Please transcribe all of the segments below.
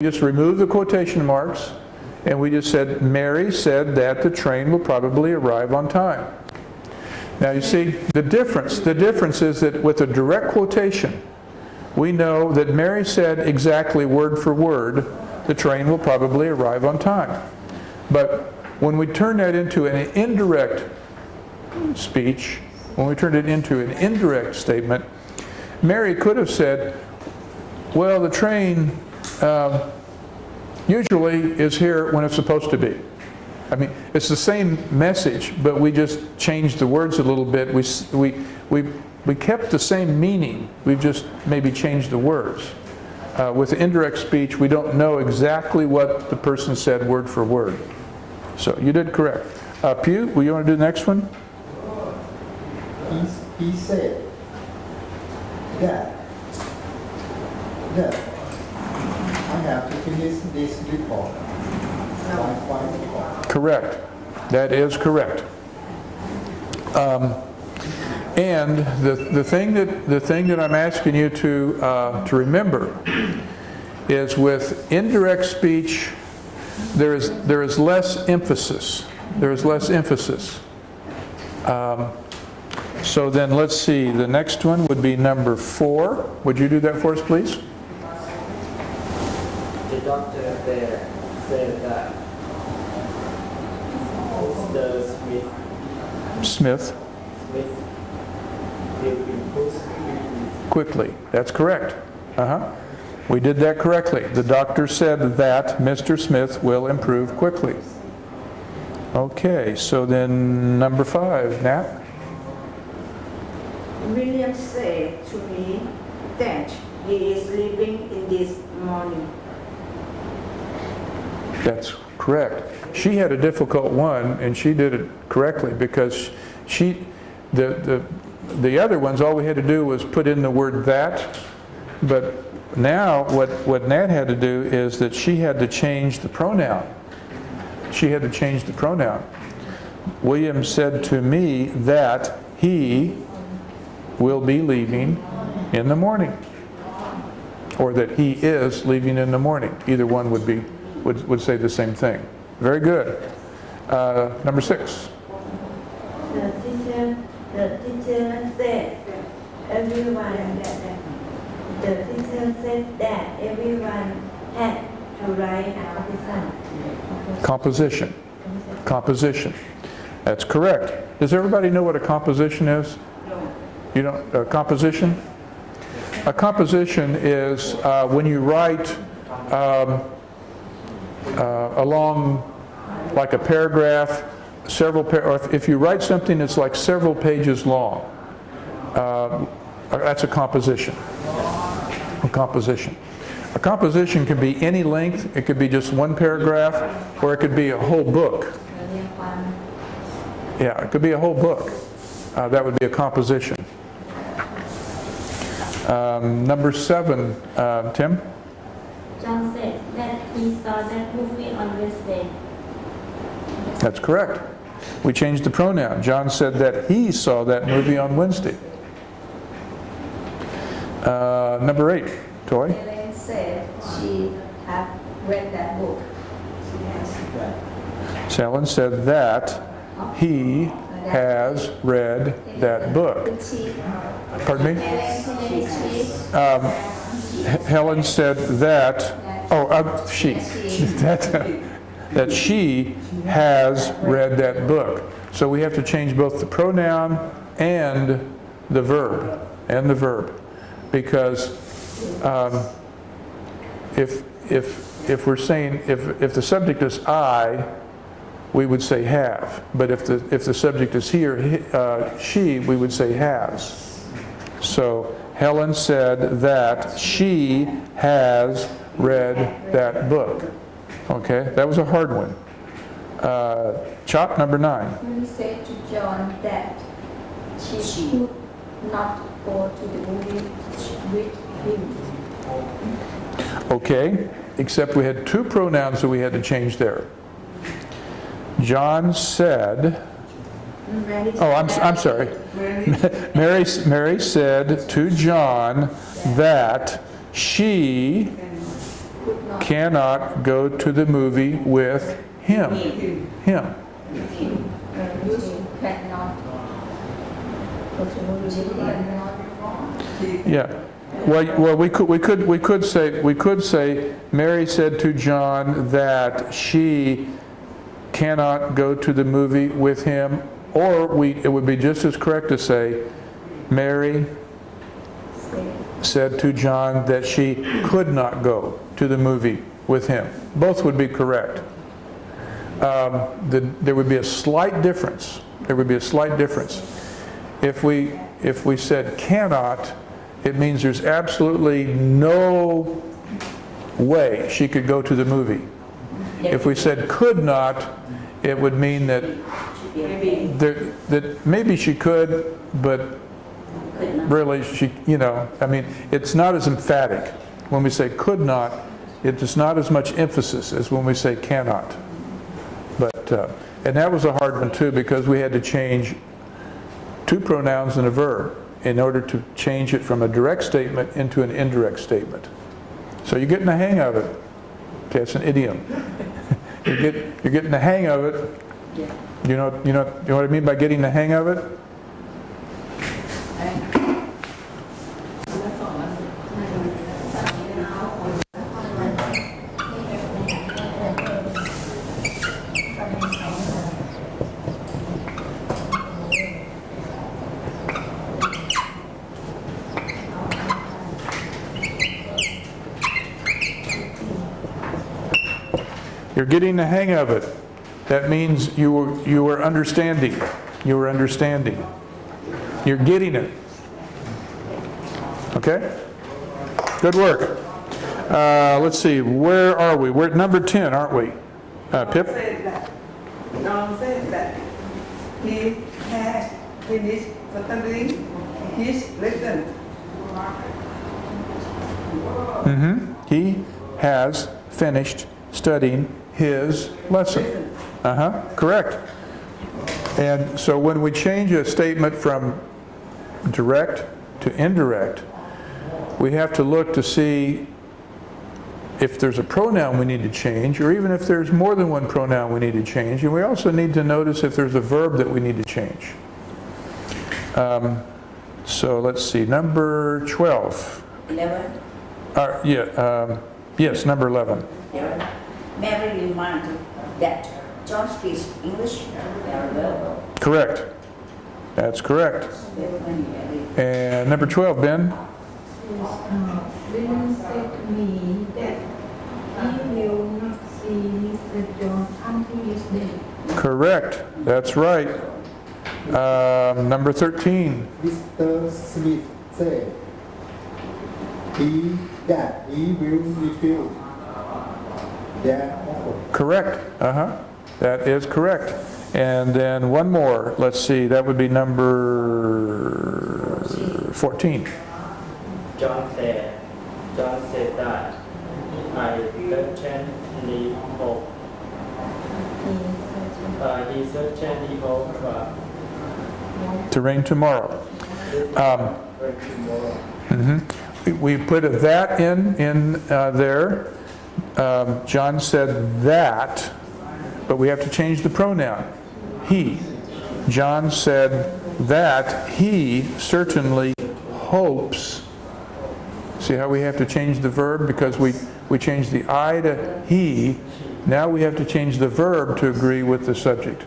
just removed the quotation marks and we just said, Mary said that the train will probably arrive on time. Now you see, the difference is that with a direct quotation, we know that Mary said exactly word for word, the train will probably arrive on time. But when we turn that into an indirect speech, when we turned it into an indirect statement, Mary could have said, well, the train usually is here when it's supposed to be. I mean, it's the same message, but we just changed the words a little bit. We kept the same meaning. We've just maybe changed the words. With indirect speech, we don't know exactly what the person said word for word. So you did correct. Pew, will you want to do the next one? He said that I have to finish this report by 5 o'clock. Correct. That is correct. And the thing that I'm asking you to remember is with indirect speech, there is less emphasis. There is less emphasis. So then let's see. The next one would be number 4. Would you do that for us, please? The doctor there said that Mr. Smith. Will improve Quickly. That's correct. We did that correctly. The doctor said that Mr. Smith will improve quickly. Okay, so then number 5, Nat. William said to me that he is leaving in this morning. That's correct. She had a difficult one, and she did it correctly because the other ones, all we had to do was put in the word that, but now what Nat had to do is that she had to change the pronoun. She had to change the pronoun. William said to me that he will be leaving in the morning, or that he is leaving in the morning. Either one would say the same thing. Very good. Number 6. The teacher said everyone. The teacher said that everyone had to write Composition. Composition. That's correct. Does everybody know what a composition is? You know, a composition? A composition is when you write along like a paragraph, or if you write something that's like several pages long, that's a composition. A composition. A composition can be any length. It could be just one paragraph, or it could be a whole book. Yeah, it could be a whole book. That would be a composition. Number 7, Tim? John said that he saw that movie on Wednesday. That's correct. We changed the pronoun. John said that he saw that movie on Wednesday. Number 8, Toy? Helen said she had read that book. Helen said that he has read that book. Pardon me? Helen said that, she, that she has read that book. So we have to change both the pronoun and the verb, because if we're saying, if the subject is I, we would say have, but if the subject is he or she, we would say has. So Helen said that she has read that book. Okay, that was a hard one. Chop, number 9. He said to John that she could not go to the movie with him. Okay, except we had 2 pronouns that we had to change there. John said, I'm sorry. Mary said to John that she could not cannot go to the movie with him. Him. she cannot go to movie she cannot Yeah. Well, we could say Mary said to John that she cannot go to the movie with him, or it would be just as correct to say Mary say said to John that she could not go to the movie with him. Both would be correct. There would be a slight difference. There would be a slight difference. If we said cannot, it means there's absolutely no way she could go to the movie. If we said could not, it would mean that maybe she could, but really she, I mean, it's not as emphatic. When we say could not, it's not as much emphasis as when we say cannot. But, and that was a hard one too, because we had to change two pronouns and a verb in order to change it from a direct statement into an indirect statement. So you're getting the hang of it. Okay, it's an idiom. You're getting the hang of it. You know what I mean by getting the hang of it? You're getting the hang of it. That means you were understanding. You were understanding. You're getting it. Okay? Good work. Let's see, where are we? We're at number 10, aren't we? Pip? John said that he has finished studying his lesson. He has finished studying his lesson. Correct. And so when we change a statement from direct to indirect, we have to look to see if there's a pronoun we need to change, or even if there's more than one pronoun we need to change. And we also need to notice if there's a verb that we need to change. So let's see, number 12. 11. Yes, number 11. 11. Mary reminded that John speaks English very well. Correct. That's correct. And number 12, Ben. William said to me that he will not see Mr. John until he is dead. Correct. That's right. Number 13. Mr. Smith said that he will refuse their offer. Correct. That is correct. And then one more. Let's see. That would be number 14. John said that I certainly hope. He certainly hopes To rain tomorrow. tomorrow. We put a that in there. John said that, but we have to change the pronoun. He. John said that he certainly hopes. See how we have to change the verb because we changed the I to he. Now we have to change the verb to agree with the subject.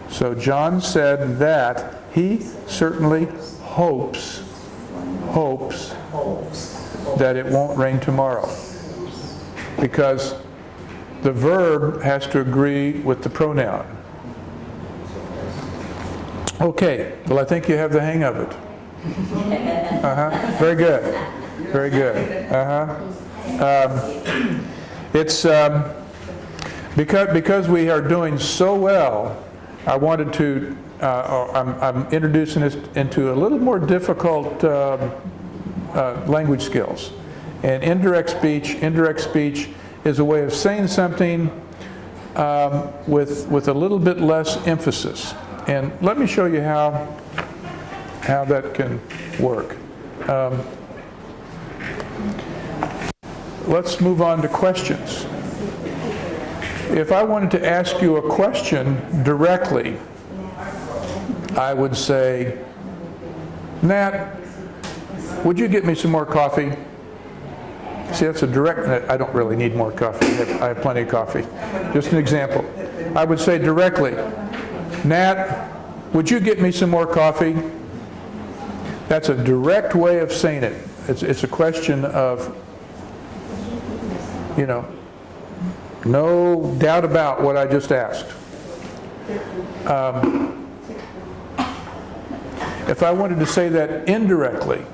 So John said that he certainly hopes that it won't rain tomorrow. Because the verb has to agree with the pronoun. Okay, well I think you have the hang of it. Very good. Very good. It's because we are doing so well, I wanted to, I'm introducing this into a little more difficult language skills. And indirect speech is a way of saying something with a little bit less emphasis. And let me show you how that can work. let's move on to questions. If I wanted to ask you a question directly, I would say, Nat, would you get me some more coffee? See, that's a direct, I don't really need more coffee. I have plenty of coffee. Just an example. I would say directly, Nat, would you get me some more coffee? That's a direct way of saying it. It's a question of, you know, no doubt about what I just asked. If I wanted to say that indirectly,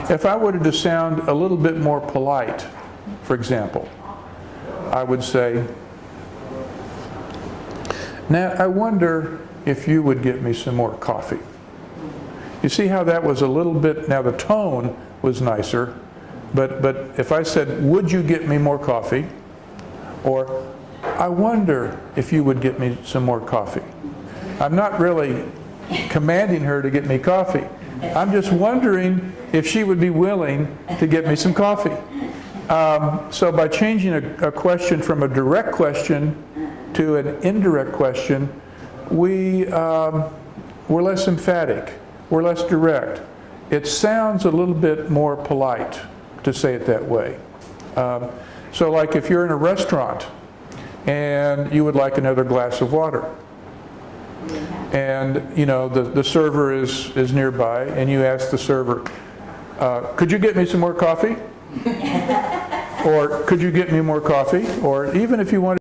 if I wanted to sound a little bit more polite, for example, I would say, Nat, I wonder if you would get me some more coffee. You see how that was a little bit, now the tone was nicer, but if I said, would you get me more coffee? Or, I wonder if you would get me some more coffee. I'm not really commanding her to get me coffee. I'm just wondering if she would be willing to get me some coffee. So by changing a question from a direct question to an indirect question, we're less emphatic, we're less direct. It sounds a little bit more polite to say it that way. So like if you're in a restaurant and you would like another glass of water, and you know the server is nearby, and you ask the server, could you get me some more coffee? Or could you get me more coffee? Or even if you want